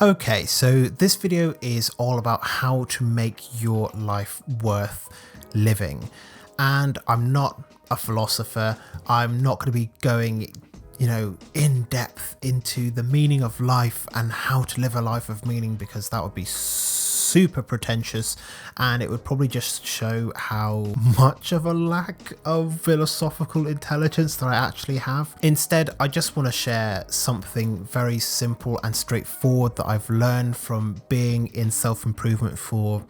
Okay, so this video is all about how to make your life worth living. And I'm not a philosopher. I'm not going to be going, in depth into the meaning of life and how to live a life of meaning, because that would be super pretentious and it would probably just show how much of a lack of philosophical intelligence that I actually have. Instead, I just want to share something very simple and straightforward that I've learned from being in self-improvement for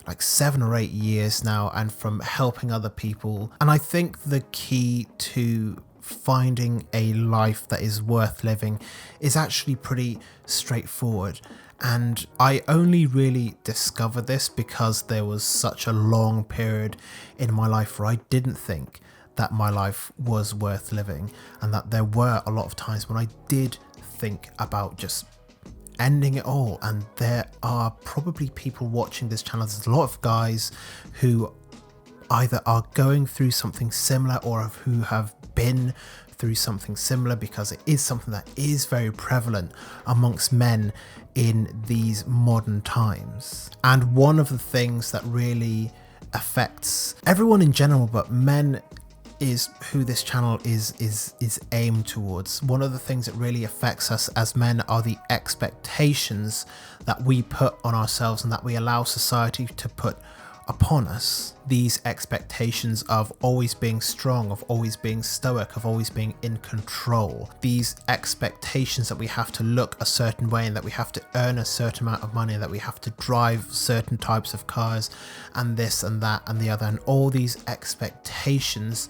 like 7 or 8 years now, and from helping other people. And I think the key to finding a life that is worth living is actually pretty straightforward. And I only really discovered this because there was such a long period in my life where I didn't think that my life was worth living, and that there were a lot of times when I did think about just ending it all. And there are probably people watching this channel, there's a lot of guys who either are going through something similar or who have been through something similar, because it is something that is very prevalent amongst men in these modern times. And one of the things that really affects everyone in general, but men is who this channel is aimed towards. One of the things that really affects us as men are the expectations that we put on ourselves and that we allow society to put upon us. These expectations of always being strong, of always being stoic, of always being in control. These expectations that we have to look a certain way, and that we have to earn a certain amount of money, that we have to drive certain types of cars, and this and that and the other. And all these expectations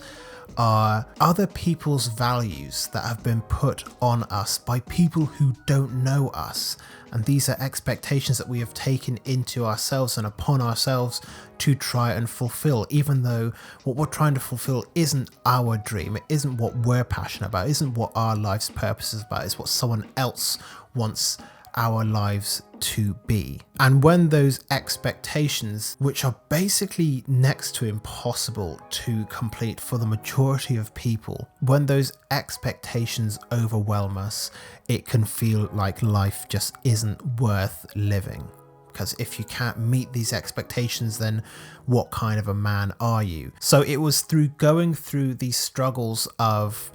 are other people's values that have been put on us by people who don't know us. And these are expectations that we have taken into ourselves and upon ourselves to try and fulfill, even though what we're trying to fulfill isn't our dream, it isn't what we're passionate about, it isn't what our life's purpose is about, it's what someone else wants our lives to be. And when those expectations, which are basically next to impossible to complete for the majority of people, when those expectations overwhelm us, it can feel like life just isn't worth living. Because if you can't meet these expectations, then what kind of a man are you? So it was through going through these struggles of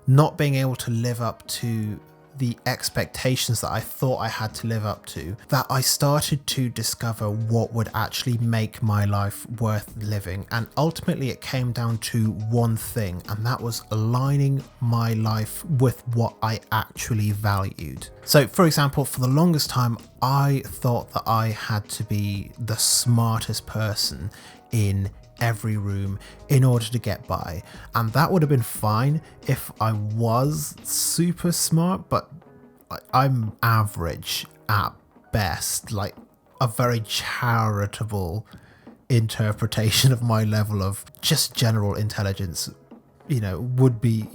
not being able to live up to the expectations that I thought I had to live up to, that I started to discover what would actually make my life worth living. And ultimately it came down to one thing, and that was aligning my life with what I actually valued. So for example, for the longest time, I thought that I had to be the smartest person in every room in order to get by, and that would have been fine if I was super smart, but I'm average at best. Like a very charitable interpretation of my level of just general intelligence would be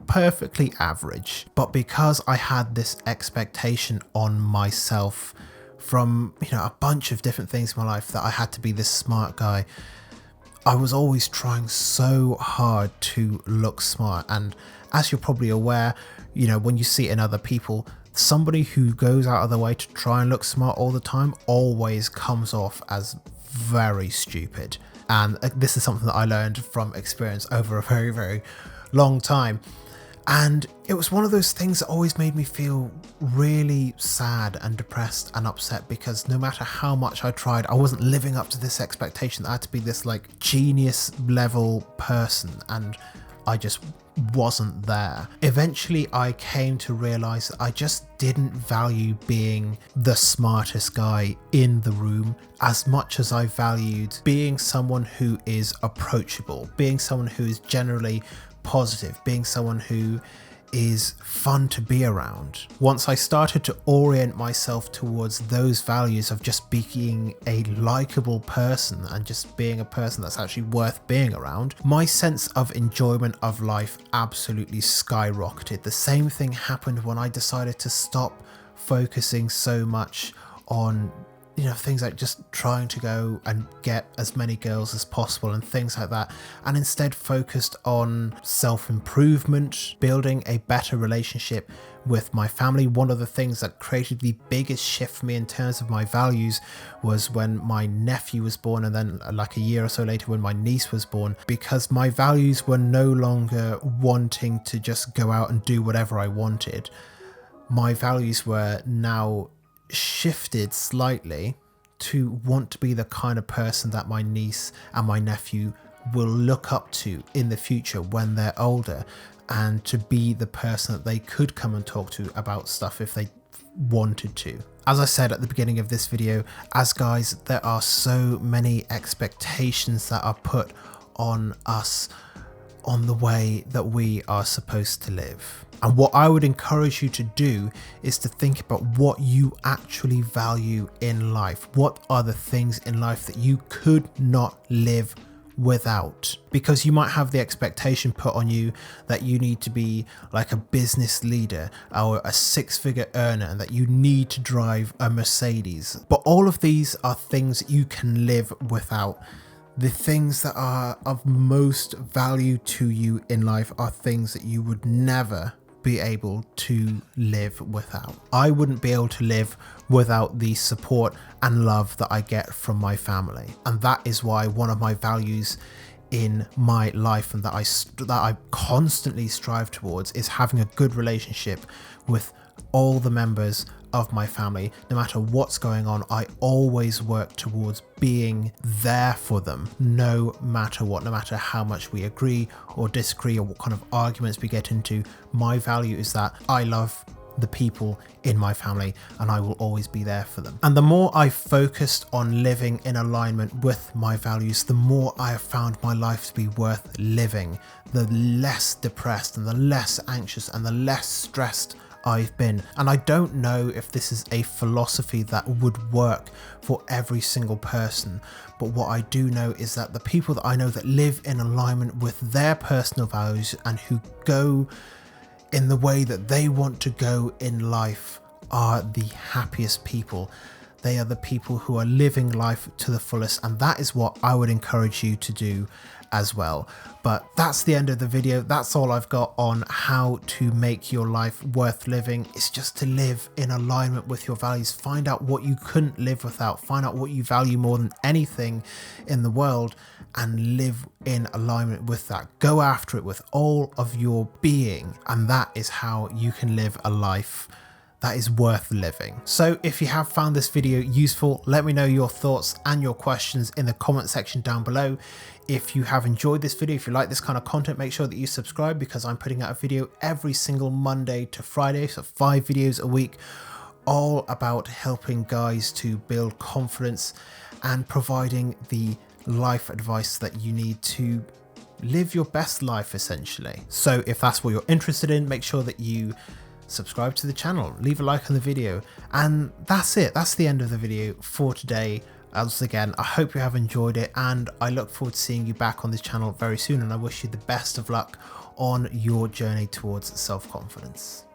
perfectly average. But because I had this expectation on myself from a bunch of different things in my life that I had to be this smart guy, I was always trying so hard to look smart. And as you're probably aware, when you see it in other people, somebody who goes out of their way to try and look smart all the time always comes off as very stupid. And this is something that I learned from experience over a very, very long time. And it was one of those things that always made me feel really sad and depressed and upset, because no matter how much I tried, I wasn't living up to this expectation that I had to be this like genius level person, and I just wasn't there. Eventually I came to realize that I just didn't value being the smartest guy in the room as much as I valued being someone who is approachable, being someone who is generally positive, being someone who is fun to be around. Once I started to orient myself towards those values of just being a likable person and just being a person that's actually worth being around, my sense of enjoyment of life absolutely skyrocketed. The same thing happened when I decided to stop focusing so much on things like just trying to go and get as many girls as possible and things like that, and instead focused on self-improvement, building a better relationship with my family. One of the things that created the biggest shift for me in terms of my values was when my nephew was born, and then like a year or so later when my niece was born, because my values were no longer wanting to just go out and do whatever I wanted. My values were now shifted slightly to want to be the kind of person that my niece and my nephew will look up to in the future when they're older, and to be the person that they could come and talk to about stuff if they wanted to. As I said at the beginning of this video, as guys, there are so many expectations that are put on us on the way that we are supposed to live. And what I would encourage you to do is to think about what you actually value in life. What are the things in life that you could not live without? Because you might have the expectation put on you that you need to be like a business leader or a six-figure earner, and that you need to drive a Mercedes. But all of these are things that you can live without. The things that are of most value to you in life are things that you would never be able to live without. I wouldn't be able to live without the support and love that I get from my family. And that is why one of my values in my life, and that I constantly strive towards, is having a good relationship with all the members of my family. No matter what's going on, I always work towards being there for them, no matter what, no matter how much we agree or disagree or what kind of arguments we get into. My value is that I love the people in my family and I will always be there for them. And the more I focused on living in alignment with my values, the more I have found my life to be worth living, the less depressed and the less anxious and the less stressed I've been. And I don't know if this is a philosophy that would work for every single person, but what I do know is that the people that I know that live in alignment with their personal values and who go in the way that they want to go in life are the happiest people. They are the people who are living life to the fullest, and that is what I would encourage you to do as well. But that's the end of the video. That's all I've got on how to make your life worth living. It's just to live in alignment with your values. Find out what you couldn't live without. Find out what you value more than anything in the world and live in alignment with that. Go after it with all of your being, and that is how you can live a life that is worth living. So if you have found this video useful, let me know your thoughts and your questions in the comment section down below. If you have enjoyed this video, if you like this kind of content, make sure that you subscribe, because I'm putting out a video every single Monday to Friday, so 5 videos a week, all about helping guys to build confidence and providing the life advice that you need to live your best life, essentially. So if that's what you're interested in, make sure that you subscribe to the channel, leave a like on the video, and that's it. That's the end of the video for today. Once again, I hope you have enjoyed it, and I look forward to seeing you back on this channel very soon, and I wish you the best of luck on your journey towards self-confidence.